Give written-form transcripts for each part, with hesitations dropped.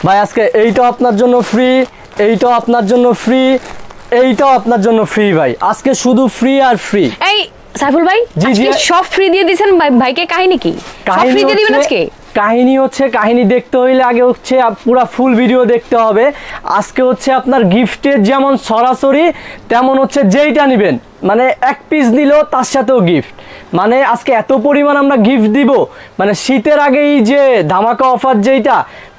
ভাই আজকে এইটাও আপনার জন্য ফ্রি, এইটাও আপনার জন্য ফ্রি, এইটাও আপনার জন্য ফ্রি ভাই। আজকে শুধু ফ্রি আর ফ্রি। এই সাইফুল ভাই আজকে সব ফ্রি দিয়ে দিয়েছেন ভাইকে, কাহিনী কি? সব ফ্রি দিয়ে দিবেন আজকে? কাহিনী হচ্ছে, কাহিনী দেখতে হইলে আগে হচ্ছে পুরো ফুল ভিডিও দেখতে হবে। আজকে হচ্ছে আপনার গিফটের যেমন সরাসরি তেমন হচ্ছে যেইটা নেবেন, মানে এক পিস নিলেও তার সাথেও গিফট। মানে আজকে এত পরিমাণ আমরা গিফট দিব, মানে শীতের আগেই যে ধামাকা অফার যেইটা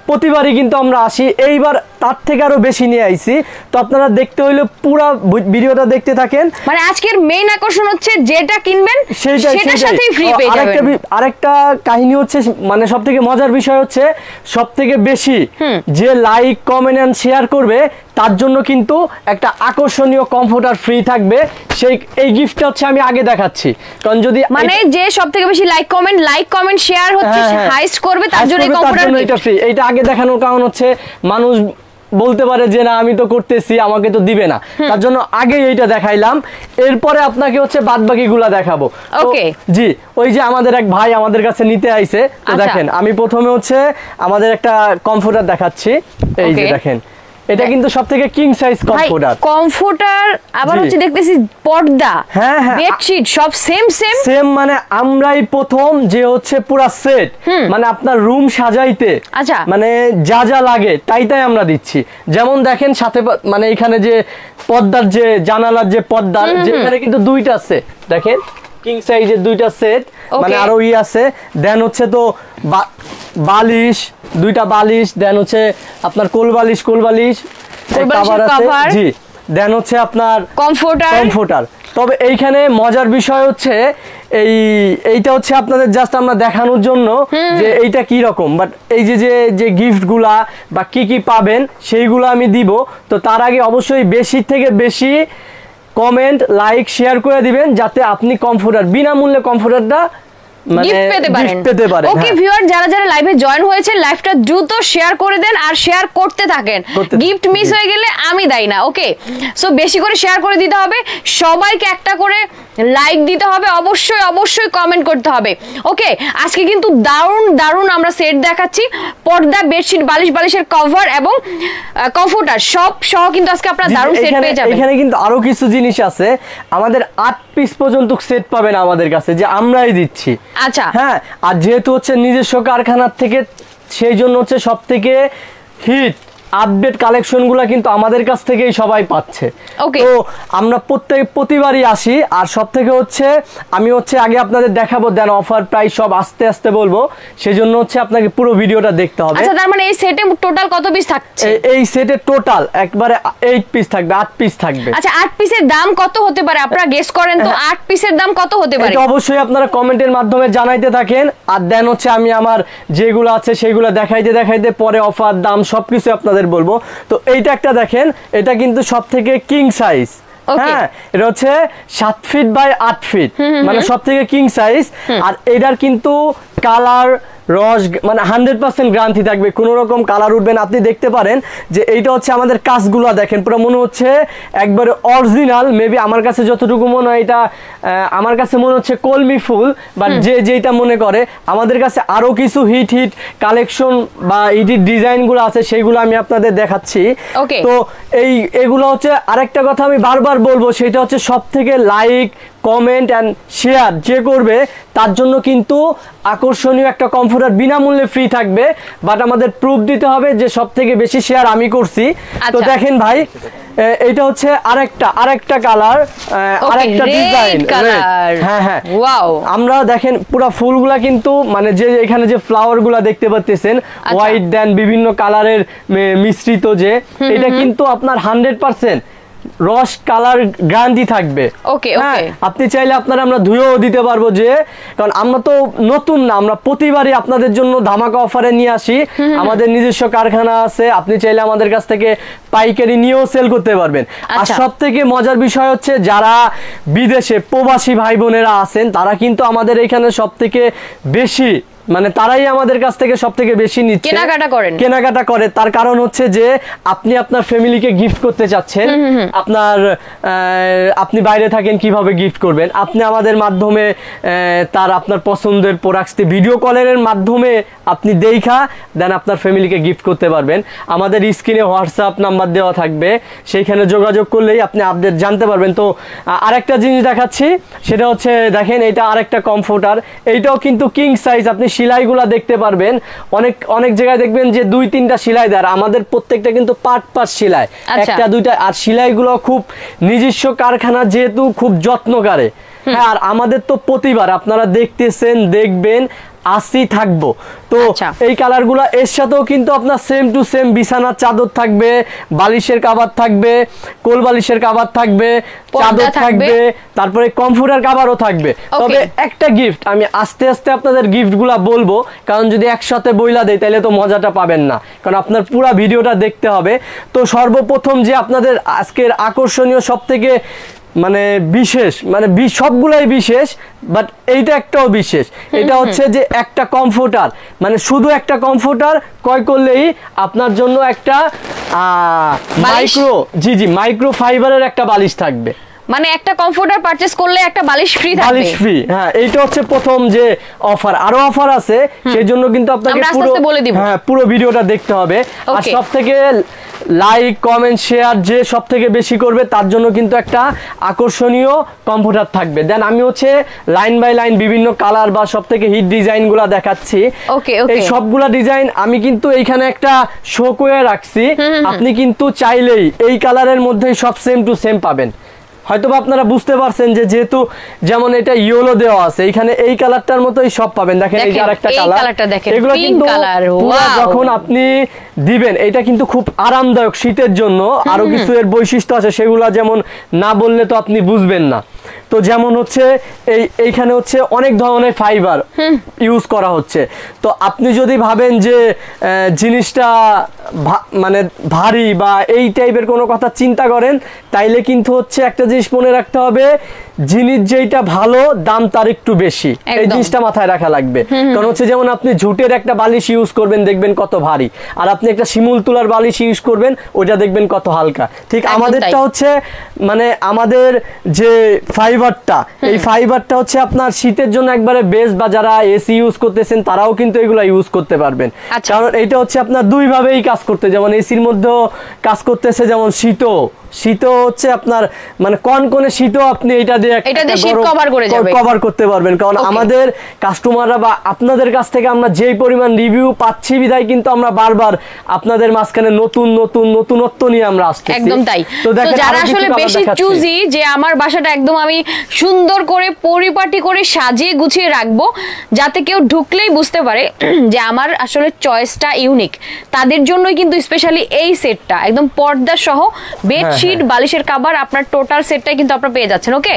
প্রতিবারই কিন্তু আমরা আসি, এইবার তার থেকে আরো বেশি নিয়ে আইছি। তো আপনারা দেখতে হইলে পুরো ভিডিওটা দেখতে থাকেন। মানে আজকের মেইন আকর্ষণ হচ্ছে যেটা কিনবেন সেটার সাথেই ফ্রি পেয়ে যাবেন। আরেকটা কাহিনী হচ্ছে, মানে সবথেকে মজার বিষয় হচ্ছে সবথেকে বেশি যে লাইক কমেন্ট এন্ড শেয়ার করবে তার জন্য কিন্তু একটা আকর্ষণীয় কমফোর্টার ফ্রি থাকবে। সেই এই গিফটটা হচ্ছে আমি আগে দেখাচ্ছি, কারণ যদি মানে যে সবথেকে বেশি লাইক কমেন্ট শেয়ার হচ্ছে হাইস্ট করবে তার জন্য এই কমফোর্টার এটা ফ্রি। এইটা আগে দেখানোর কারণ হচ্ছে মানুষ বলতে পারে যে না আমি তো করতেছি আমাকে তো দিবে না, তার জন্য আগে এইটা দেখাইলাম, এরপরে আপনাকে হচ্ছে বাদবাকিগুলা দেখাবো। ওকে জি, ওই যে আমাদের এক ভাই আমাদের কাছে নিতে আইছে, তো দেখেন আমি প্রথমে হচ্ছে আমাদের একটা কমফোর্টার দেখাচ্ছি। এই যে দেখেন, এটা কিন্তু সবথেকে কিং সাইজ কমফোর্টার, আবার হচ্ছে দেখতেছি পর্দা, বেডশিট সব সেম। মানে আমরাই প্রথম যে হচ্ছে পুরো সেট, মানে আপনার রুম সাজাইতে মানে যা যা লাগে তাই আমরা দিচ্ছি। যেমন দেখেন সাথে মানে এখানে যে পর্দার যে জানালার যে পর্দার যেখানে কিন্তু দুইটা আছে, দেখেন কিং সাইজের দুইটা সেট, মানে আরো আছে। দেন হচ্ছে তো বালিশ, দুইটা বালিশ, দেন হচ্ছে আপনার কোল বালিশ কভার আছে। জি, দেন হচ্ছে আপনার কমফোর্টার। তবে এইখানে মজার বিষয় হচ্ছে এইটা হচ্ছে আপনাদের জাস্ট আমরা দেখানোর জন্য যে এইটা কি রকম, বাট এই যে গিফট গুলা বা কি পাবেন সেইগুলো আমি দিব। তো তার আগে অবশ্যই বেশি থেকে বেশি কমেন্ট লাইক শেয়ার করে দিবেন, যাতে আপনি কমফোর্টার বিনামূল্যে কমফোর্টারটা গিফট পেতে পারেন। ওকে ভিউয়ার, যারা যারা লাইভে জয়েন হয়েছে লাইভটা দ্রুত শেয়ার করে দেন আর শেয়ার করতে থাকেন। গিফট মিস হয়ে গেলে আমি দায়ী না। ওকে, সো বেশি করে শেয়ার করে দিতে হবে, সবাইকে একটা করে লাইক দিতে হবে, অবশ্যই কমেন্ট করতে হবে। ওকে, আজকে কিন্তু দারুণ আমরা সেট দেখাচ্ছি, পর্দা, বেডশিট, বালিশের কভার এবং কমফোর্টার সব সহ কিন্তু আজকে আপনারা দারুণ সেট পেয়ে যাবেন। এখানে কিন্তু আরো কিছু জিনিস আছে, আমাদের 8 পিস পর্যন্ত সেট পাবেন আমাদের কাছে, যে আমরাই দিচ্ছি। আচ্ছা, হ্যাঁ, আর যেহেতু হচ্ছে নিজস্ব কারখানার থেকে, সেই জন্য হচ্ছে সব থেকে হিট আপডেট কালেকশনগুলো কিন্তু আমাদের কাছ থেকেই সবাই পাচ্ছে। তো আমরা প্রতিবারই আসি, আর সব থেকে হচ্ছে আমি হচ্ছে আগে আপনাদের দেখাবো, দেন অফার প্রাইস সব আস্তে আস্তে বলবো, সেজন্য হচ্ছে আপনাকে পুরো ভিডিওটা দেখতে হবে। আচ্ছা, তার মানে এই সেটে টোটাল কত পিস থাকছে? এই সেটে টোটাল একবারে 8 পিস থাকবে, 8 পিস থাকবে। আচ্ছা, 8 পিসের দাম কত হতে পারে আপনারা গেস করেন তো? 8 পিসের দাম কত হতে পারে? এটা অবশ্যই আপনারা কমেন্টের মাধ্যমে জানাইতে থাকেন, আর দেন হচ্ছে আমি আমার যেগুলো আছে সেগুলো দেখাইতে পরে অফার দাম সবকিছু আপনাদের বলবো। তো এইটা একটা দেখেন, এটা কিন্তু সব থেকে কিং সাইজ। হ্যাঁ, এটা হচ্ছে 7 ফিট বাই 8 ফিট, মানে সব থেকে কিং সাইজ। আর এটার কিন্তু কালার রস মানে 100% গ্যারান্টি থাকবে, কোনো রকম কালার উঠবে না। আপনি দেখতে পারেন যে এইটা হচ্ছে আমাদের কাজগুলো দেখেন, পুরো মনে হচ্ছে একবারে অরিজিনাল। মেবি আমার কাছে যতটুকু মনে হয়, এটা আমার কাছে মনে হচ্ছে কলমি ফুল, বাট যেটা মনে করে। আমাদের কাছে আরো কিছু হিট কালেকশন বা হিট ডিজাইনগুলো আছে, সেইগুলো আমি আপনাদের দেখাচ্ছি। তো এগুলো হচ্ছে আরেকটা কথা আমি বারবার বলবো, সেটা হচ্ছে সব থেকে লাইক কমেন্ট অ্যান্ড শেয়ার যে করবে তার জন্য কিন্তু আকর্ষণীয় একটা কমফোর্টার বিনামূল্যে ফ্রি থাকবে, বাট আমাদের প্রুফ দিতে হবে যে সব থেকে বেশি শেয়ার আমি করছি। তো দেখেন ভাই, এটা হচ্ছে আরেকটা কালার, আরেকটা ডিজাইন। হ্যাঁ, আমরা দেখেন পুরো ফুলগুলা কিন্তু মানে যে এখানে যে ফ্লাওয়ার গুলা দেখতে পাচ্ছেন, হোয়াইট দেন বিভিন্ন কালারের মিশ্রিত, যে এটা কিন্তু আপনার 100% রস কালার গ্যারান্টি থাকবে। আপনি চাইলে আপনারা আমরা ধুয়েও দিতে পারবো, যে কারণ আমরা তো নতুন না, আমরা প্রতিবারই আপনাদের জন্য ধামাকা অফারে নিয়ে আসি। আমাদের নিজস্ব কারখানা আছে, আপনি চাইলে আমাদের কাছ থেকে পাইকারি নিয়েও সেল করতে পারবেন। আর সব থেকে মজার বিষয় হচ্ছে, যারা বিদেশে প্রবাসী ভাই বোনেরা আছেন তারা কিন্তু আমাদের এখানে সব থেকে বেশি মানে তারাই আমাদের কাছ থেকে সবথেকে বেশি নিচ্ছে, কেনাকাটা করে। তার কারণ হচ্ছে যে আপনি আপনার ফ্যামিলিকে গিফট করতে চাচ্ছেন, আপনি বাইরে থাকেন, কিভাবে গিফট করবেন? আপনি আমাদের মাধ্যমে আপনার পছন্দের প্রোডাক্টস ভিডিও কলের মাধ্যমে আপনি দেখা দেন আপনার ফ্যামিলিকে গিফট করতে পারবেন। আমাদের স্ক্রিনে হোয়াটসঅ্যাপ নাম্বার দেওয়া থাকবে, সেইখানে যোগাযোগ করলেই আপনি আপডেট জানতে পারবেন। তো আরেকটা জিনিস দেখাচ্ছি, সেটা হচ্ছে দেখেন এটা আরেকটা কমফোর্টার, এইটাও কিন্তু কিং সাইজ। আপনি সেলাইগুলা দেখতে পারবেন, অনেক জায়গায় দেখবেন যে 2-3টা সেলাই দেয়, আমাদের প্রত্যেকটা কিন্তু পার্ট সেলাই, একটা দুইটা। আর সেলাইগুলো খুব নিজস্ব কারখানা, যেহেতু খুব যত্ন করে। হ্যাঁ, আর আমাদের তো প্রতিবার আপনারা দেখতেছেন, দেখবেন, আসি থাকবো। তো এই কালারগুলো এর সাথেও কিন্তু আপনার সেম টু সেম বিছানার চাদর থাকবে, বালিশের কভার থাকবে, কোল বালিশের কভার থাকবে, চাদর থাকবে, তারপরে কমফোর্টার কভারও থাকবে। তবে একটা গিফট আমি আস্তে আস্তে আপনাদের গিফটগুলো বলবো, কারণ যদি একসাথে বইলা দেই তাহলে তো মজাটা পাবেন না, কারণ আপনার পুরো ভিডিওটা দেখতে হবে। তো সর্বপ্রথম যে আপনাদের আজকের আকর্ষণীয় সবথেকে মানে বিশেষ, মানে সবগুলাই বিশেষ, বাট এইটা একটাও বিশেষ। এটা হচ্ছে যে একটা কমফোর্টার, মানে শুধু একটা কমফোর্টার ক্রয় করলেই আপনার জন্য একটা মাইক্রো ফাইবারের একটা বালিশ থাকবে। মানে একটা কমফোর্টার পারচেজ করলে একটা বালিশ ফ্রি থাকবে। বালিশ ফ্রি, হ্যাঁ, এইটা হচ্ছে প্রথম যে অফার। আরো অফার আছে, সেই জন্য কিন্তু আপনাকে পুরো ভিডিওটা দেখতে হবে। আর সবথেকে লাইক, কমেন্ট, শেয়ার যে সবথেকে বেশি করবে তার জন্য কিন্তু একটা আকর্ষণীয় কমফোর্টার থাকবে। দেন আমি হচ্ছে লাইন বাই লাইন বিভিন্ন কালার বা সবথেকে হিট ডিজাইনগুলো দেখাচ্ছি। এই সবগুলা ডিজাইন আমি কিন্তু এইখানে একটা শো করে রাখছি, আপনি কিন্তু চাইলেই এই কালারের মধ্যেই সব সেম টু সেম পাবেন। হয়তোবা আপনারা বুঝতে পারছেন যে যেহেতু যেমন এটা ইয়েলো দেওয়া আছে, এখানে এই কালারটার মতোই সব পাবেন। দেখেন এই যে আরেকটা কালার, এগুলো কিন্তু যখন আপনি দিবেন এটা কিন্তু খুব আরামদায়ক শীতের জন্য। আরো কিছু এর বৈশিষ্ট্য আছে, সেগুলো যেমন না বললে তো আপনি বুঝবেন না। তো যেমন হচ্ছে এইখানে হচ্ছে অনেক ধরনের ফাইবার ইউজ করা হচ্ছে। তো আপনি যদি ভাবেন যে জিনিসটা মানে ভারী বা এই টাইপের কোনো কথা চিন্তা করেন, তাইলে কিন্তু হচ্ছে একটা জিনিস মনে রাখতে হবে, জিনিস যেটা ভালো দাম তার একটু বেশি, এই জিনিসটা মাথায় রাখা লাগবে। কারণ হচ্ছে যেমন আপনি ঝুটের একটা বালিশ ইউজ করবেন, দেখবেন কত ভারী, আর আপনি একটা শিমুল তুলার বালিশ ইউজ করবেন, ওইটা দেখবেন কত হালকা। ঠিক আমাদেরটা হচ্ছে মানে আমাদের যে ফাইবারটা, এই ফাইবারটা হচ্ছে আপনার শীতের জন্য একবারে বেস্ট, বা যারা এসি ইউজ করতেছেন তারাও কিন্তু এগুলা ইউজ করতে পারবেন। কারণ এটা হচ্ছে আপনার দুই ভাবেই কাজ করতে, যেমন এসির মধ্যেও কাজ করতেছে, যেমন শীতও হচ্ছে আপনার মানে কনকনে শীতও আপনি এটা দিয়ে কভার করতে পারবেন। কারণ আমাদের কাস্টমাররা বা আপনাদের কাছ থেকে আমরা যেই পরিমাণ রিভিউ পাচ্ছি বিধায় কিন্তু আমরা বারবার আপনাদের মাঝখানে নতুনত্ব নিয়ে আমরা আসতেছি। একদম তাই। তো যারা আসলে বেশি চুজি যে আমার বাসাটা একদম আমি সুন্দর করে পরিপাটি করে সাজিয়ে গুছিয়ে রাখবো, যাতে কেউ ঢুকলেই বুঝতে পারে যে আমার আসলে চয়েসটা ইউনিক, তাদের জন্যই কিন্তু স্পেশালি এই সেটটা একদম পর্দা সহ বেডশিট, বালিশের কভার, আপনার টোটাল সেটটাই কিন্তু আপনারা পেয়ে যাচ্ছেন। ওকে,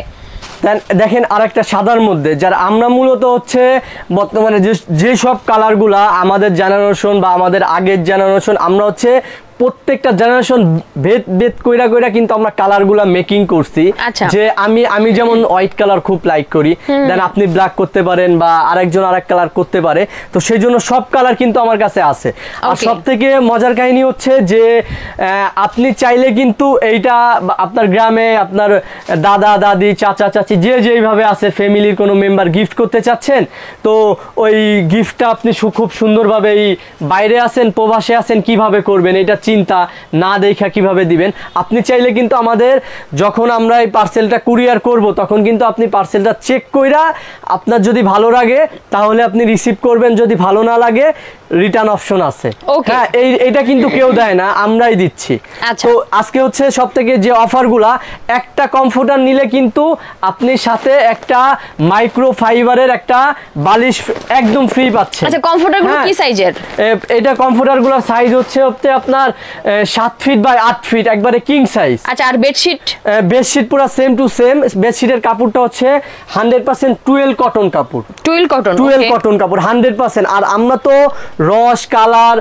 দেখেন আরেকটা সাদার মধ্যে, যারা আমরা মূলত হচ্ছে বর্তমানে যে সব কালারগুলা আমাদের জেনারেশন বা আমাদের আগের জেনারেশন, আমরা হচ্ছে প্রত্যেকটা জেনারেশন ভেদ কইরা কিন্তু আমরা কালারগুলা মেকিং করছি। যে আমি যেমন হোয়াইট কালার খুব লাইক করি, দেন আপনি ব্ল্যাক করতে পারেন বা আরেকজন আরেক কালার করতে পারে। তো সেই জন্য সব কালার কিন্তু আমার কাছে আছে। আর সবথেকে মজার কাহিনী হচ্ছে যে আপনি চাইলে কিন্তু এইটা আপনার গ্রামে আপনার দাদা দাদি চাচা চাচি যে যেইভাবে আছে ফ্যামিলির কোনো মেম্বার গিফট করতে চাচ্ছেন, তো ওই গিফটটা আপনি খুব সুন্দরভাবে বাইরে আছেন, প্রবাসে আছেন, কিভাবে করবেন এটা চিন্তা না দেখা কিভাবে দিবেন। আপনি চাইলে কিন্তু আমাদের যখন আমরা এই পার্সেলটা কুরিয়ার করব, তখন কিন্তু আপনি পার্সেলটা চেক কইরা আপনার যদি ভালো লাগে তাহলে আপনি রিসিভ করবেন, যদি ভালো না লাগে রিটার্ন অপশন আছে। হ্যাঁ, এইটা কিন্তু কেউ দেয় না, আমরাই দিচ্ছি। তো আজকে হচ্ছে সবথেকে যে অফারগুলা, একটা কমফোর্টার নিলে কিন্তু আপনি সাথে একটা মাইক্রো ফাইবারের একটা বালিশ একদম ফ্রি পাচ্ছেন। আচ্ছা, কমফোর্টারগুলো কি সাইজের? এটা কমফোর্টারগুলোর সাইজ হচ্ছে আপনার 7 ফিট বাই 8 ফিট, একবারে কিং সাইজ। আচ্ছা, আর বেডশিট পুরো সেম টু সেম। বেডশিটের কাপড়টা হচ্ছে 100% টুয়েল কটন কাপড়, টুয়েল কটন কাপড় 100%। আর আমরা তো রস কালার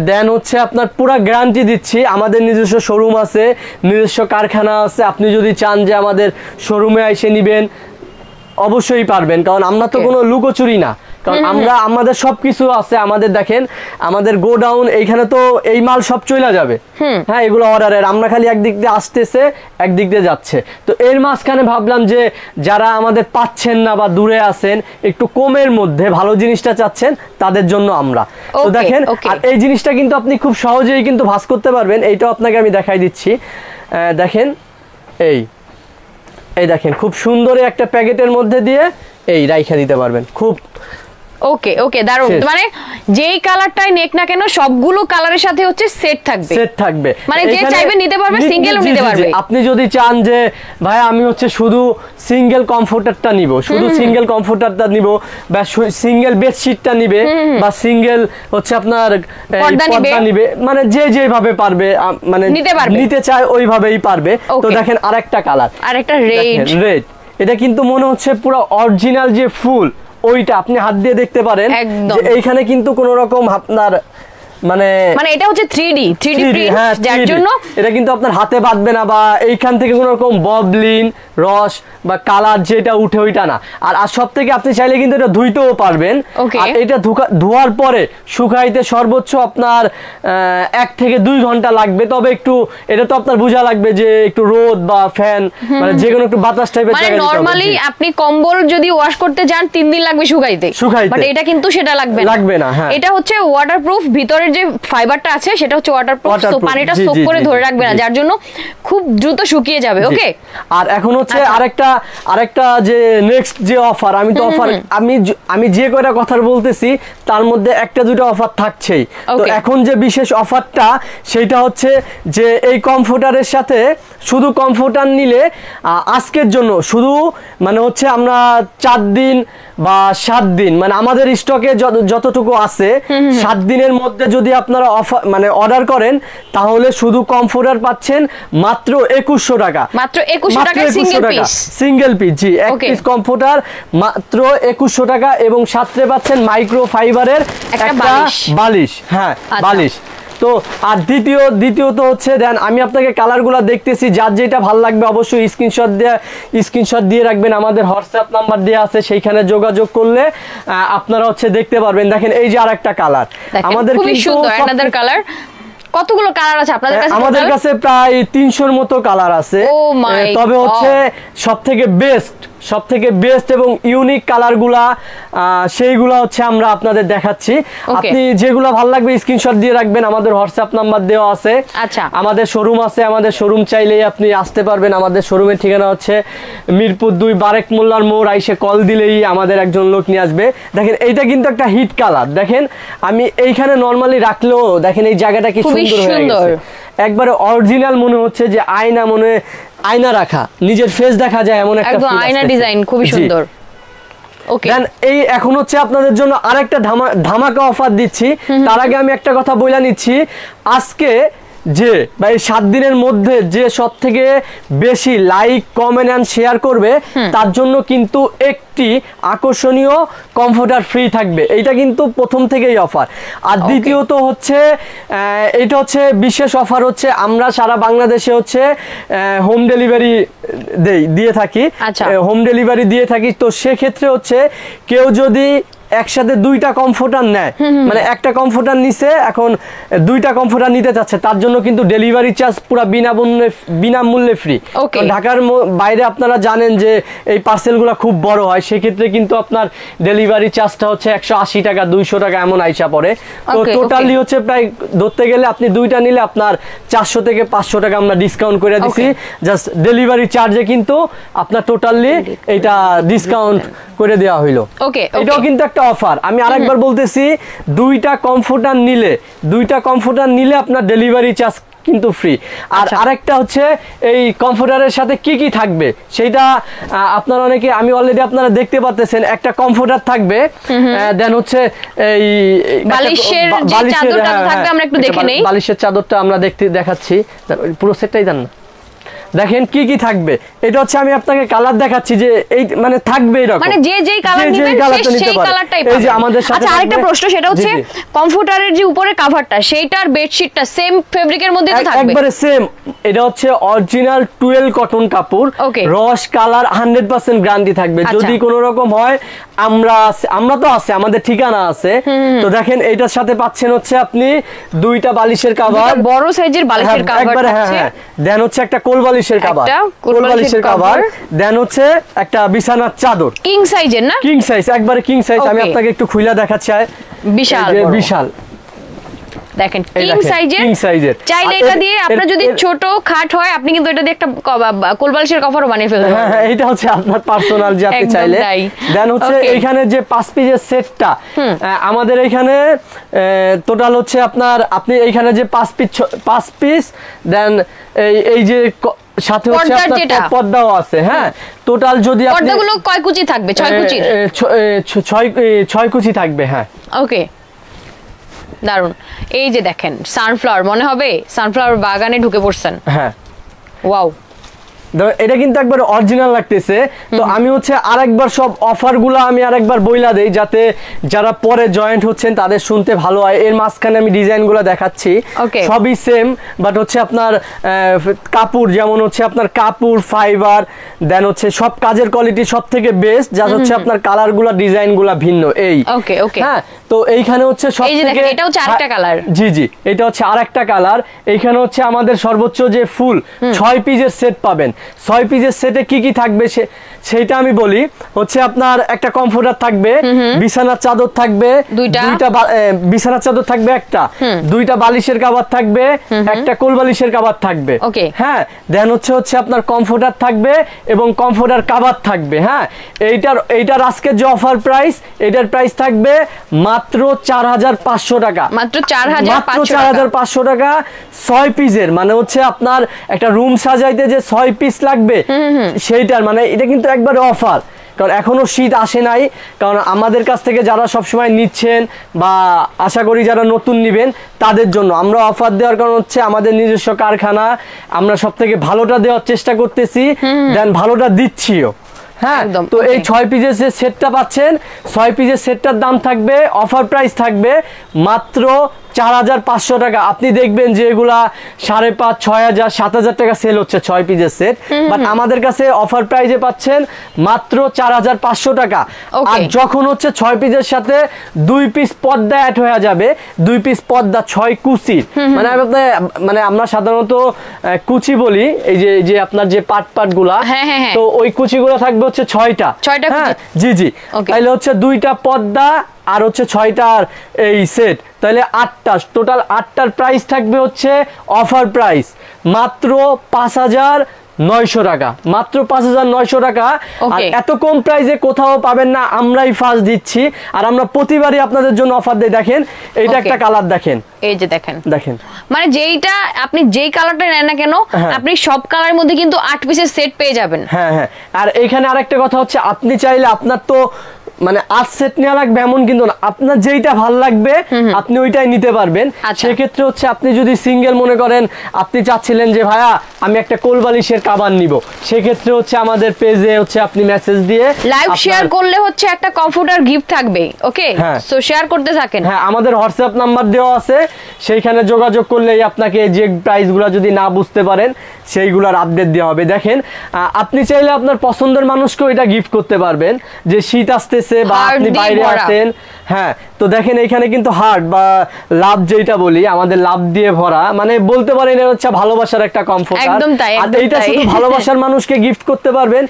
দেন হচ্ছে আপনার পুরো গ্যারান্টি দিচ্ছি। আমাদের নিজস্ব শোরুম আছে, নিজস্ব কারখানা আছে। আপনি যদি চান যে আমাদের শোরুমে এসে নিবেন, অবশ্যই পারবেন, কারণ আমরা তো কোনো লুকোচুরি না। কারণ আমরা আমাদের সবকিছু আছে, আমাদের দেখেন আমাদের গোডাউন এইখানে তো এই মাল সব চলে যাবে, হ্যাঁ এগুলো অর্ডারের, আমরা খালি একদিক দিয়ে আসতেছে একদিক দিয়ে যাচ্ছে। তো এর মাঝখানে ভাবলাম যে যারা আমাদের পাচ্ছেন না বা দূরে আছেন, একটু কমের মধ্যে ভালো জিনিসটা চাচ্ছেন, তাদের জন্য আমরা তো দেখেন। আর এই জিনিসটা কিন্তু আপনি খুব সহজেই কিন্তু ভাঁজ করতে পারবেন, এইটাও আপনাকে আমি দেখাই দিচ্ছি। দেখেন এই দেখেন খুব সুন্দর একটা প্যাকেটের মধ্যে দিয়ে এই রাইখা দিতে পারবেন, খুব ওকে ওকে দারুণ। মানে যেই কালারটাই নেক না কেন সবগুলো কালারের সাথে হচ্ছে সেট থাকবে, মানে যে চাইবে নিতে পারবে, সিঙ্গেলও নিতে পারবে। আপনি যদি চান যে ভাই আমি হচ্ছে শুধু সিঙ্গেল কমফোর্টারটা নিব, শুধু সিঙ্গেল কমফোর্টারটা নিব, বা সিঙ্গেল বেডশিটটা নিবে, বা সিঙ্গেল হচ্ছে আপনার পর্দা নিবে, মানে যে যেভাবে পারবে মানে নিতে চায় ওইভাবেই পারবে। তো দেখেন আরেকটা কালার, আরেকটা রেড, এটা কিন্তু মনে হচ্ছে পুরো অরিজিনাল যে ফুল ওইটা, আপনি হাত দিয়ে দেখতে পারেন যে এইখানে কিন্তু কোন রকম আপনার মানে এটা হচ্ছে 3D প্রিন্ট, যার জন্য এটা কিন্তু আপনার হাতে বাঁধবে না, বা এইখান থেকে কোন রকম ববলিন রস বা কালার যেটা উঠে ওইটা না। আর সবথেকে আপনি চাইলে কিন্তু এটা ধুইতেও পারবেন, আর এটা ধোয়ার পরে শুকাইতে সর্বোচ্চ আপনার 1 থেকে 2 ঘন্টা লাগবে। তবে একটু এটা তো আপনার বোঝা লাগবে যে একটু রোদ বা ফ্যান মানে যে কোনো একটু বাতাস টাইপের জায়গা, মানে নরমালি আপনি কম্বল যদি ওয়াশ করতে যান 3 দিন লাগবে শুকাইতে, বাট এটা কিন্তু সেটা লাগবে না। এটা হচ্ছে ওয়াটারপ্রুফ, ভিতরের যে ফাইবারটা আছে সেটা হচ্ছে ওয়াটারপ্রুফ, তো পানিটা সোক করে ধরে রাখবে না, যার জন্য খুব দ্রুত শুকিয়ে যাবে। ওকে, আর এখন হচ্ছে আরেকটা যে নেক্সট যে অফার, আমি তো অফার আমি যে কয়টা কথা বলতেছি তার মধ্যে একটা দুটো অফার থাকছেই। তো এখন যে বিশেষ অফারটা সেটা হচ্ছে যে এই কমফোর্টারের সাথে শুধু কমফোর্টার নিলে আজকের জন্য শুধু মানে হচ্ছে আমরা 4 দিন বা 7 দিন মানে আমাদের স্টকে যতটুকু আছে 7 দিনের মধ্যে যদি আপনারা অফার মানে অর্ডার করেন তাহলে শুধু কমফোর্টার পাচ্ছেন মাত্র 2100 টাকা, মাত্র 2100 টাকা সিঙ্গেল পিস। জি, এক পিস কমফোর্টার মাত্র 2100 টাকা, এবং সাথে পাচ্ছেন মাইক্রো ফাইবারের একটা বালিশ। হ্যাঁ, বালিশ। তো আর দ্বিতীয়ত হচ্ছে দেন আমি আপনাকে কালারগুলো দেখতেছি, যার যেটা ভালো লাগবে অবশ্যই স্ক্রিনশট দিয়ে রাখবেন। আমাদের হোয়াটসঅ্যাপ নাম্বার দেওয়া আছে, সেইখানে যোগাযোগ করলে আপনারা হচ্ছে দেখতে পারবেন। দেখেন এই যে আরেকটা কালার, আমাদের কিন্তু কালার কতগুলো কালার আছে আপনাদের কাছে? আমাদের কাছে প্রায় 300-র মতো কালার আছে। তবে হচ্ছে সবথেকে বেস্ট এবং ইউনিক কালারগুলা সেইগুলা হচ্ছে আমরা আপনাদের দেখাচ্ছি। আপনি যেগুলো ভালো লাগবে স্ক্রিনশট দিয়ে রাখবেন, আমাদের হোয়াটসঅ্যাপ নাম্বার দেওয়া আছে। আচ্ছা, আমাদের শোরুম আছে, আমাদের শোরুম চাইলেই আপনি আসতে পারবেন। আমাদের শোরুমের ঠিকানা হচ্ছে মিরপুর 2 বারেক মোল্লার মোড়, আইসে কল দিলেই আমাদের একজন লোক নিয়ে আসবে। দেখেন এইটা কিন্তু একটা হিট কালার, দেখেন আমি এইখানে নরমালি রাখলেও দেখেন এই জায়গাটা কি সুন্দর হয়ে গেছে, একবারে অরিজিনাল মনে হচ্ছে যে আয়না রাখা, নিজের ফেস দেখা যায় এমন একটা আয়না ডিজাইন, খুবই সুন্দর। ওকে, এই এখন হচ্ছে আপনাদের জন্য আরেকটা ধামাকা অফার দিচ্ছি। তার আগে আমি একটা কথা বলে নিচ্ছি, আজকে যে বা এই 7 দিনের মধ্যে যে সবথেকে বেশি লাইক কমেন্ট এন্ড শেয়ার করবে তার জন্য কিন্তু একটি আকর্ষণীয় কমফোর্টার ফ্রি থাকবে। এইটা কিন্তু প্রথম থেকেই অফার। আর দ্বিতীয়ত হচ্ছে এটা হচ্ছে বিশেষ অফার, হচ্ছে আমরা সারা বাংলাদেশে হচ্ছে হোম ডেলিভারি দিয়ে থাকি, হোম ডেলিভারি দিয়ে থাকি। তো সেক্ষেত্রে হচ্ছে কেউ যদি একসাথে 2টা কমফোর্টার নেয়, মানে একটা কমফোর্টার নিছে এখন 2টা কমফোর্টার নিতে চাচ্ছে, তার জন্য কিন্তু ডেলিভারি চার্জ পুরো বিনামূল্যে ফ্রি। ঢাকার বাইরে আপনারা জানেন যে এই পার্সেলগুলো খুব বড় হয়, সেক্ষেত্রে কিন্তু আপনার ডেলিভারি চার্জটা হচ্ছে 180 টাকা 200 টাকা এমন আইসা পড়ে। তো টোটালি হচ্ছে প্রায় ধরতে গেলে আপনি 2টা নিলে আপনার 400 থেকে 500 টাকা আমরা ডিসকাউন্ট করে দিচ্ছি, জাস্ট ডেলিভারি চার্জে কিন্তু আপনার টোটালি এটা ডিসকাউন্ট করে দেওয়া হইলো। এটাও কিন্তু একটা অফার। আমি আরেকবার বলতেছি, 2টা কমফোর্টার নিলে আপনার ডেলিভারি চার্জ কিন্তু ফ্রি। আর আরেকটা হচ্ছে এই কমফোর্টারের সাথে কি কি থাকবে সেটা আপনারা অনেকে, আমি অলরেডি আপনারা দেখতে পাচ্ছেন একটা কমফোর্টার থাকবে, দেন হচ্ছে এই বালিশের চাদরটা থাকবে, আমরা একটু দেখে নেই। বালিশের চাদরটা আমরা দেখাচ্ছি, পুরো সেটটাই দেন না। দেখেন কি কি থাকবে। এটা হচ্ছে আমি আপনাকে কালার দেখাচ্ছি যে এই মানে থাকবে এরকম, মানে যে যেই কালার নেবেন সেই কালারটাই পাবেন। এই যে আমাদের সাথে আচ্ছা আরেকটা প্রশ্ন, সেটা হচ্ছে কমফোর্টারের যে উপরে কভারটা সেইটার বেডশিটটা সেম ফেব্রিকের মধ্যে তো থাকবে? একবারে সেম। এটা হচ্ছে অরিজিনাল 12 কটন কাপড়, রস কালার 100% গ্যারান্টি থাকবে। যদি কোনো রকম হয় আমরা তো আছে, আমাদের ঠিকানা আছে। তো দেখেন এইটার সাথে পাচ্ছেন হচ্ছে আপনি দুইটা বালিশের কভার, বড় সাইজের বালিশের কভার আছে, দেন হচ্ছে একটা কোল বালিশের কভার, দেন হচ্ছে একটা বিছানার চাদর কিং সাইজের, না কিং সাইজ, একবারে কিং সাইজ। আমি আপনাকে একটু খুলে দেখাচ্ছি, বিশাল বিশাল দেখেন কিং সাইজের। চাইলে এটা দিয়ে আপনার যদি ছোট খাট হয় আপনি কিন্তু এটা দিয়ে একটা কোলবালিশের কভারও বানিয়ে ফেলতে পারেন। হ্যাঁ এটা হচ্ছে আপনার পার্সোনাল যে আপনি চাইলে। দেন হচ্ছে এইখানে যে 5 পিসের সেটটা আমাদের এইখানে টোটাল হচ্ছে আপনার, আপনি এইখানে যে 5 পিস দেন এই যে সাথে হচ্ছে আপনার পর্দাও আছে। হ্যাঁ টোটাল যদি আপনি পর্দাগুলো কয় কুচি থাকবে? 6 কুচি, 6 কুচি থাকবে। হ্যাঁ ওকে দারুন। এই যে দেখেন সানফ্লাওয়ার, মনে হবে সানফ্লাওয়ার বাগানে ঢুকে পড়ছেন। হ্যাঁ ওয়াও, এটা কিন্তু একবার অরিজিনাল লাগতেছে। তো আমি হচ্ছে আরেকবার সব অফারগুলো আমি আরেকবার বইলা দেই যাতে যারা পরে জয়েন্ট হচ্ছেন তাদের শুনতে ভালো হয়। এর মাঝখানে আমি ডিজাইনগুলো দেখাচ্ছি, সবই সেম, বাট হচ্ছে আপনার কাপড় যেমন হচ্ছে আপনার কাপড় ফাইবার, দেন হচ্ছে সব কাজের কোয়ালিটি সব থেকে বেস্ট, যা হচ্ছে আপনার কালারগুলো ডিজাইনগুলো ভিন্ন। এই ওকে ওকে হ্যাঁ, তো এইখানে হচ্ছে সব থেকে এটা হচ্ছে আরেকটা কালার। জি জি, এটা হচ্ছে আরেকটা কালার। এইখানে হচ্ছে আমাদের সর্বোচ্চ যে ফুল 6 পিসের সেট পাবেন। 6 পিসের সেটে কি কি থাকবে সেইটা আমি বলি। হচ্ছে আপনার একটা কমফোর্টার থাকবে, বিছানার চাদর থাকবে দুইটা, বিছানার চাদর থাকবে একটা, দুইটা বালিশের কভার থাকবে, একটা কোল বালিশের কভার থাকবে। হ্যাঁ দেন হচ্ছে আপনার কমফোর্টার থাকবে এবং কমফোর্টার কভার থাকবে। হ্যাঁ এইটার আজকের যে অফার প্রাইস, এটার প্রাইস থাকবে মাত্র 4500 টাকা, মাত্র 4500 টাকা 6 পিসের। মানে হচ্ছে আপনার একটা রুম সাজাইতে যে 6 পিস লাগবে সেইটার, মানে এটা কিন্তু একবারে অফার। কারণ এখনো শীত আসে নাই, কারণ আমাদের কাছ থেকে যারা সবসময় নিচ্ছেন বা আশা করি যারা নতুন নিবেন তাদের জন্য আমরা অফার দেওয়ার কারণ হচ্ছে আমাদের নিজস্ব কারখানা, আমরা সব থেকে ভালোটা দেওয়ার চেষ্টা করতেছি, দেন ভালোটা দিচ্ছিও। হ্যাঁ তো এই 6 পিসের যে সেটটা পাচ্ছেন, 6 পিসের সেটটার দাম থাকবে, অফার প্রাইস থাকবে মাত্র 4500 টাকা। আপনি দেখবেন যে এগুলা 5,500, 6,000, 7,000 টাকা সেল হচ্ছে 6 পিসের সেট, বাট আমাদের কাছে অফার প্রাইসে পাচ্ছেন মাত্র 4500 টাকা। আর যখন হচ্ছে 6 পিসের সাথে 2 পিস পর্দা অ্যাড হয়ে যাবে, 2 পিস পর্দা 6 কুচির, মানে আমরা সাধারণত কুচি বলি এই যে আপনার যে পাট গুলা, তো ওই কুচিগুলো থাকবে হচ্ছে 6টা। জি জি, তাহলে হচ্ছে 2টা পর্দা আর হচ্ছে 6টার এই সেট, তাহলে 8টা, টোটাল 8টার প্রাইস থাকবে হচ্ছে অফার প্রাইস মাত্র 5900 টাকা, মাত্র 5900 টাকা। আর এত কম প্রাইসে কোথাও পাবেন না, আমরাই ফার্স্ট দিচ্ছি। আর আমরা প্রতিবারই আপনাদের জন্য অফার দেই। দেখেন এইটা একটা কালার, দেখেন এই যে দেখেন মানে যেইটা আপনি যেই কালারটা নেন না কেন আপনি সব কালারের মধ্যে কিন্তু 8 পিসের সেট পেয়ে যাবেন। হ্যাঁ হ্যাঁ, আর এইখানে আরেকটা কথা হচ্ছে আপনি চাইলে আপনার তো মানে 8 সেট নেওয়া লাগবে এমন কিন্তু না, আপনার যেইটা ভালো লাগবে আপনি ওইটাই নিতে পারবেন। সেক্ষেত্রে হচ্ছে আপনি যদি সিঙ্গেল মনে করেন, আপনি চাচ্ছিলেন যে ভাইয়া আমি একটা কোল বালিশের কভার নিব, সেক্ষেত্রে হচ্ছে আমাদের পেজে হচ্ছে আপনি মেসেজ দিয়ে লাইভ শেয়ার করলে হচ্ছে একটা কমফোর্টার গিফট থাকবে। ওকে, সো শেয়ার করতে থাকেন। হ্যাঁ আমাদের হোয়াটসঅ্যাপ নাম্বার দেওয়া আছে, সেইখানে যোগাযোগ করলেই আপনাকে যে প্রাইসগুলো যদি না বুঝতে পারেন সেইগুলোর আপডেট দেওয়া হবে। দেখেন আপনি চাইলে আপনার পছন্দের মানুষকেও এটা গিফট করতে পারবেন, যে শীত আসতেছে বা আপনি বাইরে আছেন। হ্যাঁ তো দেখেন এইখানে কিন্তু হার্ট বা লাভ যেটা বলি আমাদের লাভ দিয়ে ভরা, মানে বলতে পারেন এটা হচ্ছে ভালোবাসার একটা কমফোর্টার। আর এইটা শুধু ভালোবাসার মানুষকে গিফট করতে পারবেন,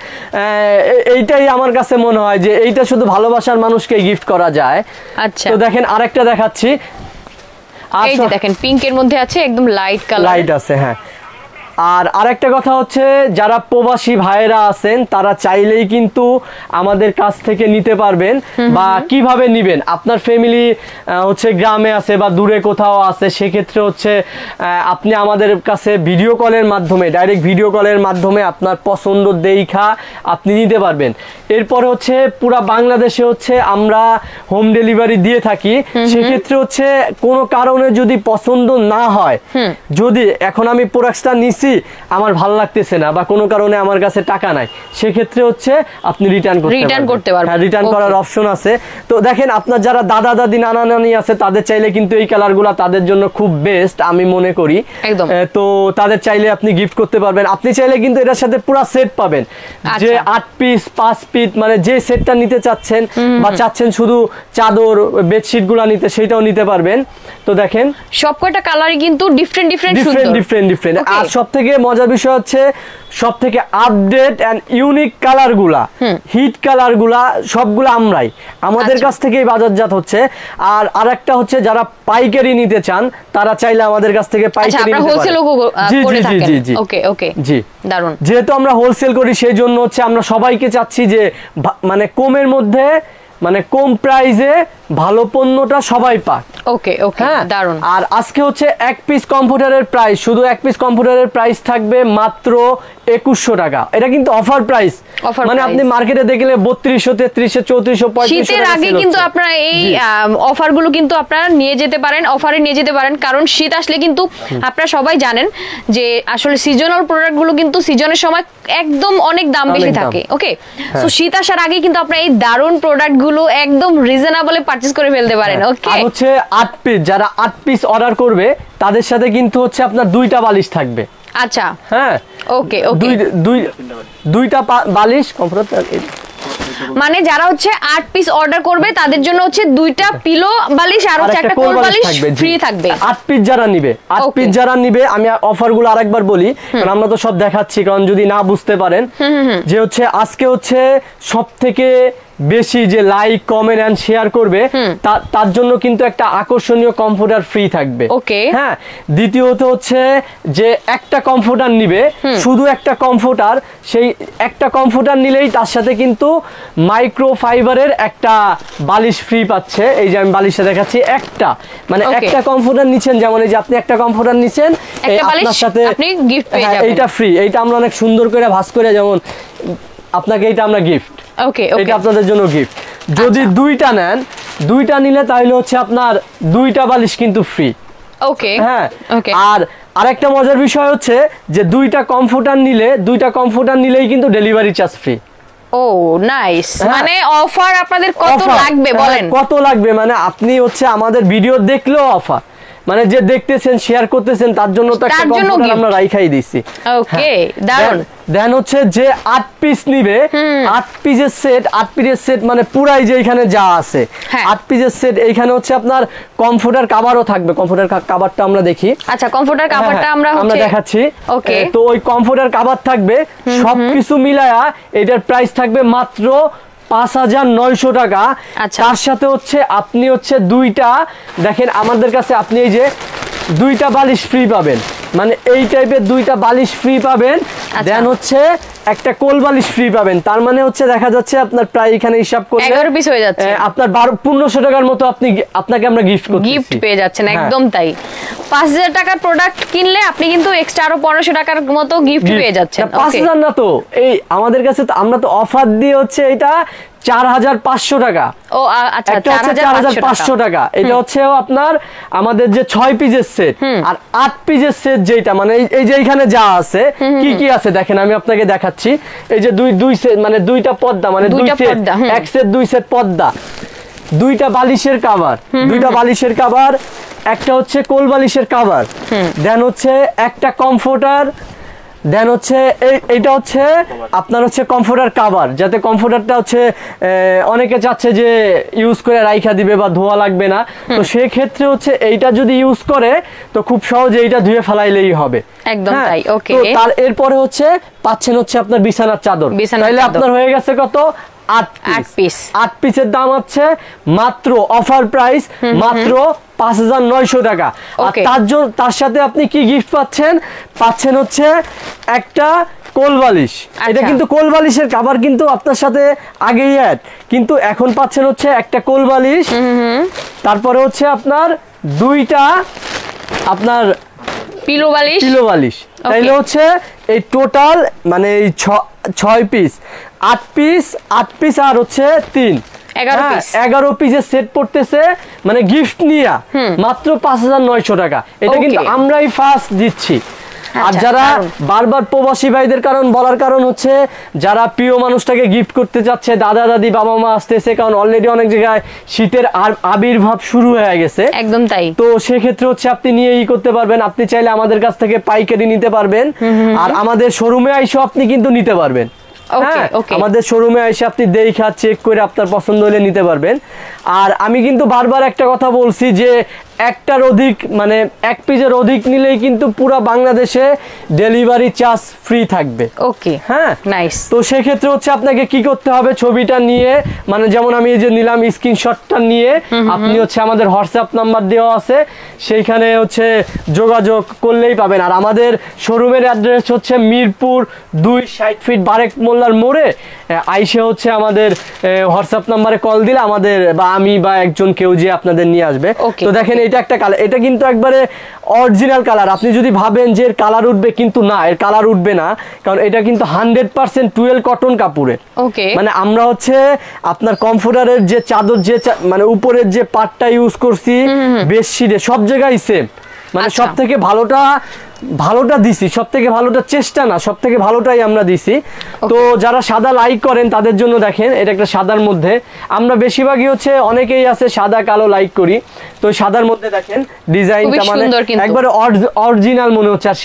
এইটাই আমার কাছে মনে হয় যে এইটা শুধু ভালোবাসার মানুষকে গিফট করা যায়। আচ্ছা তো দেখেন আরেকটা দেখাচ্ছি, এই যে দেখেন পিঙ্কের মধ্যে আছে, একদম লাইট কালার, লাইট আছে। হ্যাঁ আর আরেকটা কথা হচ্ছে যারা প্রবাসী ভাইরা আছেন তারা চাইলেই কিন্তু আমাদের কাছ থেকে নিতে পারবেন। বা কিভাবে নিবেন, আপনার ফ্যামিলি হচ্ছে গ্রামে আছে বা দূরে কোথাও আছে, সেক্ষেত্রে হচ্ছে আপনি আমাদের কাছে ভিডিও কলের মাধ্যমে, ডাইরেক্ট ভিডিও কলের মাধ্যমে আপনার পছন্দ দেখা আপনি নিতে পারবেন। এরপরে হচ্ছে পুরা বাংলাদেশে হচ্ছে আমরা হোম ডেলিভারি দিয়ে থাকি। সেক্ষেত্রে হচ্ছে কোনো কারণে যদি পছন্দ না হয়, যদি এখন আমি প্রোডাক্টটা নিচ্ছি দেখছি আমার ভালো লাগতেছে না বা কোনো কারণে আমার কাছে টাকা নাই, সেক্ষেত্রে হচ্ছে আপনি রিটার্ন করতে পারবেন। হ্যাঁ, রিটার্ন করার অপশন আছে। তো দেখেন আপনার যারা দাদা দাদি নানা নানি আছে তাদের চাইলে কিন্তু এই কালারগুলো তাদের জন্য খুব বেস্ট আমি মনে করি। তো তাদের চাইলে আপনি গিফট করতে পারবেন। আপনি চাইলে কিন্তু এটার সাথে পুরো সেট পাবেন, যে 8 পিস 5 পিস মানে যে সেটটা নিতে চাচ্ছেন বা চাচ্ছেন শুধু চাদর বেডশিট গুলা নিতে, সেটাও নিতে পারবেন। তো দেখেন সবকটা কালারই কিন্তু ডিফারেন্ট আর সবথেকে মজার বিষয় হচ্ছে সবথেকে আপডেট এন্ড ইউনিক কালারগুলা, হিট কালারগুলা সবগুলো আমাদের কাছ থেকেই বাজারজাত হচ্ছে। আর আরেকটা হচ্ছে যারা পাইকারি নিতে চান তারা চাইলে আমাদের কাছ থেকে পাইকারি নিতে পারেন। জি দারুন। যেহেতু আমরা হোলসেল করি সেই জন্য হচ্ছে আমরা সবাইকে চাচ্ছি যে মানে কমের মধ্যে মানে কম প্রাইসে ভালো পণ্যটা সবাই পাক। দারুন। আর আজকে হচ্ছে এক পিস কম্পিউটারের প্রাইস, শুধু এক পিস কম্পিউটারের প্রাইস থাকবে মাত্র 2100 টাকা। এটা কিন্তু অফার প্রাইস, মানে আপনি মার্কেটে দেখলে 3200 3300 3400 3500 শীতের আগে কিন্তু আপনারা এই অফারগুলো কিন্তু আপনারা নিয়ে যেতে পারেন, অফারে নিয়ে যেতে পারেন। কারণ শীত আসলে কিন্তু আপনারা সবাই জানেন যে আসলে সিজনাল প্রোডাক্টগুলো কিন্তু সিজনের সময় একদম অনেক দাম বেশি থাকে। ওকে, সো শীত আসার আগে কিন্তু আপনারা এই দারুন প্রোডাক্টগুলো একদম রিজনেবলে পারচেজ করে ফেলতে পারেন। ওকে, আর হচ্ছে 8 পিস, যারা 8 পিস অর্ডার করবে তাদের সাথে কিন্তু হচ্ছে আপনার 2টা বালিশ থাকবে। আচ্ছা, হ্যাঁ, ওকে, দুইটা বালিশ কমফোর্টার। মানে যারা হচ্ছে 8 পিস অর্ডার করবে তাদের জন্য হচ্ছে 2টা পিলো বালিশ আর হচ্ছে একটা কোল বালিশ ফ্রি থাকবে। 8 পিস যারা নিবে আমি অফারগুলো আরেকবার বলি, কারণ আমরা তো সব দেখাচ্ছি, কারণ যদি না বুঝতে পারেন যে হচ্ছে আজকে হচ্ছে সবথেকে বেশি যে লাইক কমেন্ট এন্ড শেয়ার করবে তার জন্য কিন্তু একটা আকর্ষণীয় কম্পিউটার ফ্রি থাকবে। হ্যাঁ, দ্বিতীয়ত হচ্ছে যে একটা কম্পিউটার নিবে, শুধু একটা কম্পিউটার, সেই একটা কম্পিউটার নিলেই তার সাথে কিন্তু মাইক্রো ফাইবারের একটা বালিশ ফ্রি পাচ্ছে। এই যে আমি বালিশটা দেখাচ্ছি, একটা মানে একটা কম্পিউটার নিচ্ছেন, যেমন এই যে আপনি একটা কম্পিউটার নিচ্ছেন আপনার সাথে এইটা ফ্রি। এইটা আমরা অনেক সুন্দর করে ভাঁজ করে, যেমন আপনাকে এইটা আমরা গিফট, এটা আপনাদের জন্য গিফট। যদি দুইটা নিলে তাহলে হচ্ছে আপনার 2টা বালিশ কিন্তু ফ্রি। হ্যাঁ, আর আরেকটা মজার বিষয় হচ্ছে যে 2টা কম্পিউটার নিলেই কিন্তু ডেলিভারি চার্জ ফ্রি। ও নাইস। মানে অফার আপনাদের কত লাগবে বলেন? কত লাগবে মানে আপনি হচ্ছে আমাদের ভিডিও দেখলেও অফার, মানে যে দেখতেছেন শেয়ার করতেছেন তার জন্য তো একটা কম্পিউটার আমরা রাইখাই দিছি। ওকে, দারুন। দেন হচ্ছে যে 8 পিস নিবে, 8 পিসের সেট মানে পুরাই যে এখানে যা আছে 8 পিসের সেট, এইখানে হচ্ছে আপনার কম্পিউটার কভারও থাকবে। কম্পিউটার কভারটা আমরা দেখি। আচ্ছা, কম্পিউটার কভারটা আমরা দেখাচ্ছি। ওকে, তো ওই কম্পিউটার কভার থাকবে, সবকিছু মিলায়া এটার প্রাইস থাকবে মাত্র 5900 টাকা। তার সাথে হচ্ছে আপনি হচ্ছে 2টা দেখেন আমাদের কাছে আপনি এই যে 2টা বালিশ ফ্রি পাবেন, মানে এই টাইপের 2টা বালিশ ফ্রি পাবেন। দেন হচ্ছে একটা কোল বালিশ ফ্রি পাবেন। তার মানে হচ্ছে দেখা যাচ্ছে আপনার প্রায় এখানে হিসাব করলে 11 পিস হয়ে যাচ্ছে, আপনার 1500 টাকার মতো আপনাকে আমরা গিফট পেয়ে যাচ্ছেন। একদম তাই। 5000 টাকার প্রোডাক্ট কিনলে আপনি কিন্তু এক্সট্রা আরো 1500 টাকার মতো গিফট পেয়ে যাচ্ছেন। 5000 না তো, এই আমাদের কাছে তো আমরা তো অফার দিয়ে হচ্ছে এটা 4500 টাকা। ও আচ্ছা, 4500 টাকা। এটা হচ্ছে আপনার আমাদের যে 6 পিসের সেট আর 8 পিসের সেট, যেটা মানে এই যে এখানে যা আছে কি কি আছে দেখেন, আমি আপনাকে দেখাচ্ছি। এই যে দুই সেট মানে 2টা পর্দা, মানে 2 সেট, এক সেট 2 সেট পর্দা, 2টা বালিশের কভার, 2টা বালিশের কভার, একটা হচ্ছে কোল বালিশের কভার, দেন হচ্ছে একটা কমফোর্টার, দেন হচ্ছে এইটা হচ্ছে আপনার হচ্ছে কমফোর্টার কভার, যাতে কমফোর্টারটা হচ্ছে অনেকে চাচ্ছে যে ইউজ করে রাইখা দিবে বা ধোয়া লাগবে না, তো সেই ক্ষেত্রে হচ্ছে এইটা যদি ইউজ করে তো খুব সহজে এইটা ধুয়ে ফেলাইলেই হবে। একদম তাই। ওকে, তো তার এরপরে হচ্ছে পাচ্ছেন হচ্ছে আপনার বিছানার চাদর। তাহলে আপনার হয়ে গেছে কত? 8 পিসের দাম হচ্ছে মাত্র অফার প্রাইস মাত্র 5900 টাকা। আর তার সাথে আপনি কি গিফট পাচ্ছেন হচ্ছে একটা কোল বালিশ। এটা কিন্তু কোল বালিশের কভার কিন্তু আপনার সাথে আগেই অ্যাড, কিন্তু এখন পাচ্ছেন হচ্ছে একটা কোল বালিশ, তারপরে হচ্ছে আপনার 2টা আপনার পিলো বালিশ। তাইলে হচ্ছে এই টোটাল মানে এই 6 পিস 8 পিস আর হচ্ছে 11 পিসের সেট পড়তেছে, মানে গিফট নিয়া মাত্র 5900 টাকা। এটা কিন্তু আমরাই ফার্স্ট দিচ্ছি। আর যারা বারবার প্রবাসী ভাইদের বলার কারণ হচ্ছে যারা প্রিয় মানুষটাকে গিফট করতে যাচ্ছে, দাদা দাদি বাবা মা আসতেছে, কারণ অলরেডি অনেক জায়গায় শীতের আবির্ভাব শুরু হয়ে গেছে, একদম তাই। তো সেক্ষেত্রে হচ্ছে আপনি নিয়ে করতে পারবেন, আপনি চাইলে আমাদের কাছ থেকে পাইকারি নিতে পারবেন, আর আমাদের শোরুমে আইসো আপনি কিন্তু নিতে পারবেন। আমাদের শোরুমে এসে আপনি দেখা চেক করে আপনার পছন্দ হলে নিতে পারবেন। আর আমি কিন্তু বারবার একটা কথা বলছি যে একটার অধিক মানে এক পিসের অধিক নিলেই কিন্তু পুরো বাংলাদেশে ডেলিভারি চার্জ ফ্রি থাকবে। ওকে, হ্যাঁ, নাইস। তো সেক্ষেত্রে হচ্ছে আপনাকে কি করতে হবে, ছবিটা নিয়ে মানে যেমন আমি এই যে নিলাম স্ক্রিনশটটা নিয়ে আপনি হচ্ছে আমাদের হোয়াটসঅ্যাপ নাম্বার দেওয়া আছে, সেইখানে হচ্ছে যোগাযোগ করলেই পাবেন। আর আমাদের শোরুমের অ্যাড্রেস হচ্ছে মিরপুর 2 60 ফিট বারেক মোল্লার মোড়ে। আইসে হচ্ছে আমাদের হোয়াটসঅ্যাপ নাম্বারে কল দিলে আমাদের বা আমি বা একজন কেউ যে আপনাদের নিয়ে আসবে। তো দেখেন এটা একটা কালার, এটা কিন্তু একবারে অরিজিনাল কালার। আপনি যদি ভাবেন যে এর কালার উঠবে, কিন্তু না, এর কালার উঠবে না, কারণ এটা কিন্তু 100% টুয়েল কটন কাপড়ের। মানে আমরা হচ্ছে আপনার কমফোর্টারের যে চাদর যে মানে উপরের যে পার্টটা ইউজ করছি বেডশিটে সব জায়গায় সেম, মানে সব থেকে ভালোটা দিছি, সব থেকে ভালোটা চেষ্টা না, সব থেকে ভালোটাই আমরা দিছি। তো যারা সাদা লাইক করেন তাদের জন্য দেখেন এটা একটা সাদার মধ্যে, আমরা বেশিরভাগই হচ্ছে অনেকেই আছে সাদা কালো লাইক করি, তো সাদার মধ্যে দেখেন ডিজাইনটা মানে একবারে অরিজিনাল মনে হচ্ছে। আর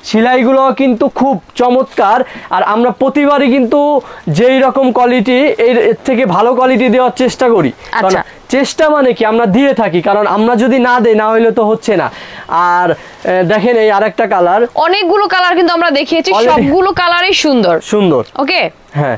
সেলাইগুলো কিন্তু খুব চমৎকার, আর আমরা প্রতিবারই কিন্তু যেই রকম কোয়ালিটি এর থেকে ভালো কোয়ালিটি দেওয়ার চেষ্টা করি। চেষ্টা মানে কি আমরা দিয়ে থাকি, কারণ আমরা যদি না দেই না হইলে তো হচ্ছে না। আর দেখেন এই আরেকটা কালার, অনেকগুলো কালার কিন্তু আমরা দেখিয়েছি, সবগুলো কালারই সুন্দর সুন্দর। ওকে, হ্যাঁ,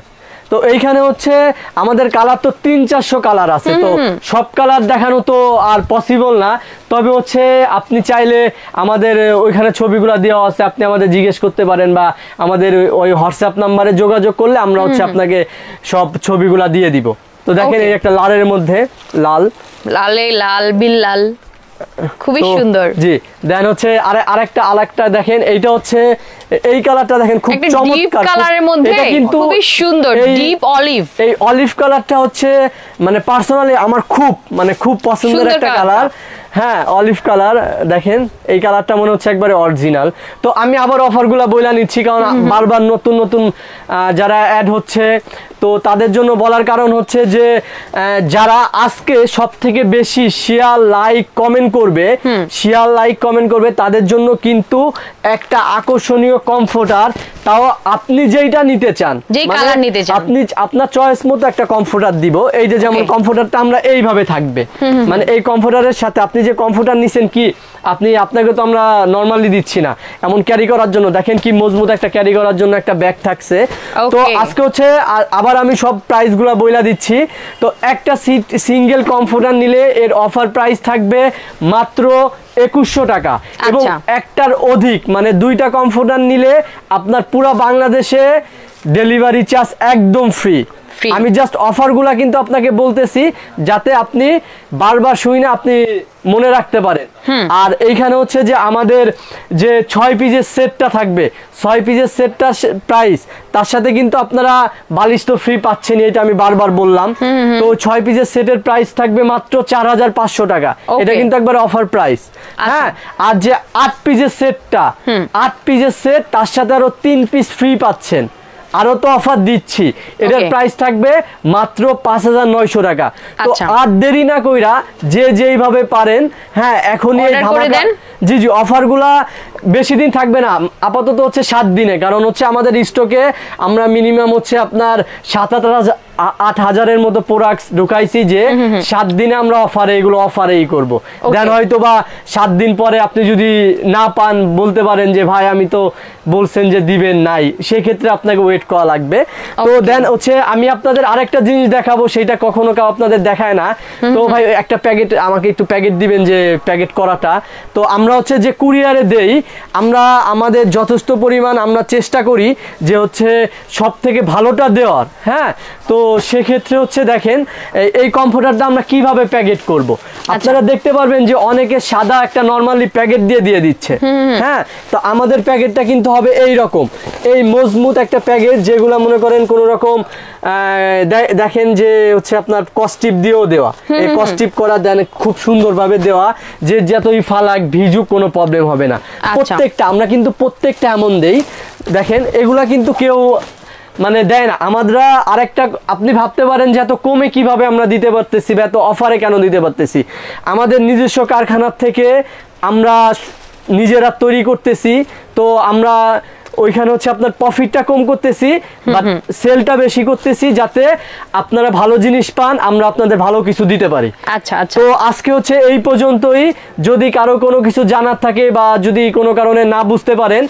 তো এইখানে হচ্ছে আমাদের কালার তো 300-400 কালার আছে, তো সব কালার দেখানো তো আর পসিবল না। তবে হচ্ছে আপনি চাইলে আমাদের ওইখানে ছবিগুলো দেওয়া আছে, আপনি আমাদের জিজ্ঞেস করতে পারেন বা আমাদের ওই হোয়াটসঅ্যাপ নাম্বারে যোগাযোগ করলে আমরা হচ্ছে আপনাকে সব ছবিগুলো দিয়ে দিব। তো দেখেন এই একটা লালের মধ্যে লাল বিল্লাল খুবই সুন্দর। জি, দেন হচ্ছে আরেকটা দেখেন, এইটা হচ্ছে এই কালারটা দেখেন খুব চমৎকার কালারের মধ্যে, এটা কিন্তু খুবই সুন্দর ডিপ অলিভ। এই অলিভ কালারটা হচ্ছে মানে পার্সোনালি আমার খুব পছন্দের একটা কালার। হ্যাঁ, অলিভ কালার দেখেন, এই কালারটা মনে হচ্ছে একবারে অরিজিনাল। তো আমি আবার অফারগুলো বইলা নিচ্ছি, কারণ বারবার নতুন নতুন যারা অ্যাড হচ্ছে, তো তাদের জন্য বলার কারণ হচ্ছে যে যারা আজকে সব থেকে বেশি শেয়ার লাইক কমেন্ট করবে তাদের জন্য কিন্তু একটা আকর্ষণীয় কমফোর্টার, তাও আপনি যেইটা নিতে চান, আপনি আপনার চয়েস মতো একটা কমফোর্টার দিব। এই যে যেমন কমফোর্টারটা আমরা এইভাবে থাকবে, মানে এই কমফোর্টারের সাথে আপনি যে কমফোর্টার নিছেন কি আপনাকে তো আমরা নরমালি দিচ্ছি না, এমন ক্যারি করার জন্য দেখেন কি মজবুত একটা ক্যারি করার জন্য একটা ব্যাগ থাকছে। তো আজকে হচ্ছে আবার আমি সব প্রাইসগুলো বইলা দিচ্ছি। তো একটা সিঙ্গেল কমফোর্টার নিলে এর অফার প্রাইস থাকবে মাত্র 2100 টাকা, এবং একটার অধিক মানে 2টা কমফোর্টার নিলে আপনার পুরো বাংলাদেশে ডেলিভারি চার্জ একদম ফ্রি। আমি জাস্ট অফারগুলা কিন্তু আপনাকে বলতেছি যাতে আপনি বারবার শুই না আপনি মনে রাখতে পারেন। আর এইখানে হচ্ছে যে আমাদের যে 6 পিসের সেটটা থাকবে, 6 পিসের সেটটা প্রাইস, তার সাথে কিন্তু আপনারা বালিশ তো ফ্রি পাচ্ছেন, এটা আমি বারবার বললাম। তো 6 পিসের সেটের প্রাইস থাকবে মাত্র 4500 টাকা, এটা কিন্তু একবার অফার প্রাইস। হ্যাঁ, আর যে 8 পিসের সেটটা, 8 পিসের সেট, তার সাথে আরো 3 পিস ফ্রি পাচ্ছেন, আরো তো অফার দিচ্ছি, এটার প্রাইস থাকবে মাত্র 5900 টাকা। তো আর দেরি না কইরা যে যেইভাবে পারেন, হ্যাঁ এখনই জি অফারগুলা বেশি দিন থাকবে না, আপাতত হচ্ছে 7 দিনে, কারণ হচ্ছে আমাদের স্টকে আমরা মিনিমাম হচ্ছে আপনার 7-8 মতো প্রোডাক্টস ঢুকাইছি যে 7 দিনে আমরা এগুলো অফারেই করবো। দেন হয়তো বা 7 দিন পরে আপনি যদি না পান বলতে পারেন যে ভাই আমি তো বলছেন যে দিবেন নাই, সেক্ষেত্রে আপনাকে ওয়েট করা লাগবে। তো দেন হচ্ছে আমি আপনাদের আরেকটা জিনিস দেখাবো, সেটা কখনো কেউ আপনাদের দেখায় না। তো ভাই একটা প্যাকেট আমাকে একটু প্যাকেট দিবেন, যে প্যাকেট করাটা। তো আমরা হচ্ছে যে কুরিয়ারে দেই, আমরা আমাদের যথেষ্ট পরিমাণ আমরা চেষ্টা করি যে হচ্ছে সব থেকে ভালোটা দেওয়ার। হ্যাঁ, তো সেক্ষেত্রে হচ্ছে দেখেন এই কমফোর্টারটা আমরা কিভাবে প্যাকেট করব, আপনারা দেখতে পারবেন যে অনেকে সাদা একটা নরমালি প্যাকেট দিয়ে দিচ্ছে। হ্যাঁ, তো আমাদের প্যাকেটটা কিন্তু হবে এই রকম, এই মজবুত একটা প্যাকেট, যেগুলো মনে করেন কোন রকম দেখেন যে হচ্ছে আপনার কস্টিপ দিয়েও দেওয়া, এই কস্টিপ করা দেন খুব সুন্দরভাবে দেওয়া, যে যতই ফালাক ভিজু যুগ কোনো প্রবলেম হবে না। প্রত্যেকটা আমরা কিন্তু প্রত্যেকটা এমন দেই, দেখেন এগুলা কিন্তু কেউ মানে দেয় না আমরা। আরেকটা আপনি ভাবতে পারেন যে এত কমে কিভাবে আমরা দিতে পারতেছি বা এত অফারে কেন দিতে পারতেছি, আমাদের নিজস্ব কারখানার থেকে আমরা নিজেরা তৈরি করতেছি, তো আমরা ওইখানে হচ্ছে আপনার প্রফিটটা কম করতেছি বাট সেলটা বেশি করতেছি, যাতে আপনারা ভালো জিনিস পান, আমরা আপনাদের ভালো কিছু দিতে পারি। আচ্ছা আচ্ছা, তো আজকে হচ্ছে এই পর্যন্তই। যদি কারো কোনো কিছু জানার থাকে বা যদি কোনো কারণে না বুঝতে পারেন,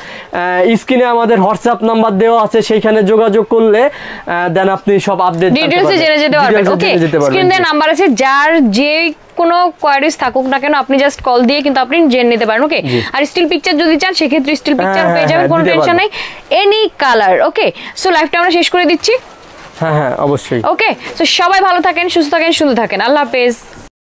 স্ক্রিনে আমাদের হোয়াটসঅ্যাপ নাম্বার দেওয়া আছে, সেইখানে যোগাযোগ করলে দেন আপনি সব আপডেট ডিটেইলসে জেনে যেতে পারবেন। ওকে, স্ক্রিনে নাম্বার আছে, যার যে কোনো কোয়ারিজ থাকুক না কেন আপনি জাস্ট কল দিয়ে কিন্তু আপনি জেনে নিতে পারেন। ওকে, আর স্টিল পিকচার যদি চান সেক্ষেত্রে স্টিল পিকচার পেয়ে যাবেন, কোনো টেনশন নাই, এনি কালার। ওকে, সো লাইভটা আমরা শেষ করে দিচ্ছি। হ্যাঁ হ্যাঁ অবশ্যই। ওকে, সো সবাই ভালো থাকেন, সুস্থ থাকেন, সুন্দর থাকেন। আল্লাহ হাফেজ।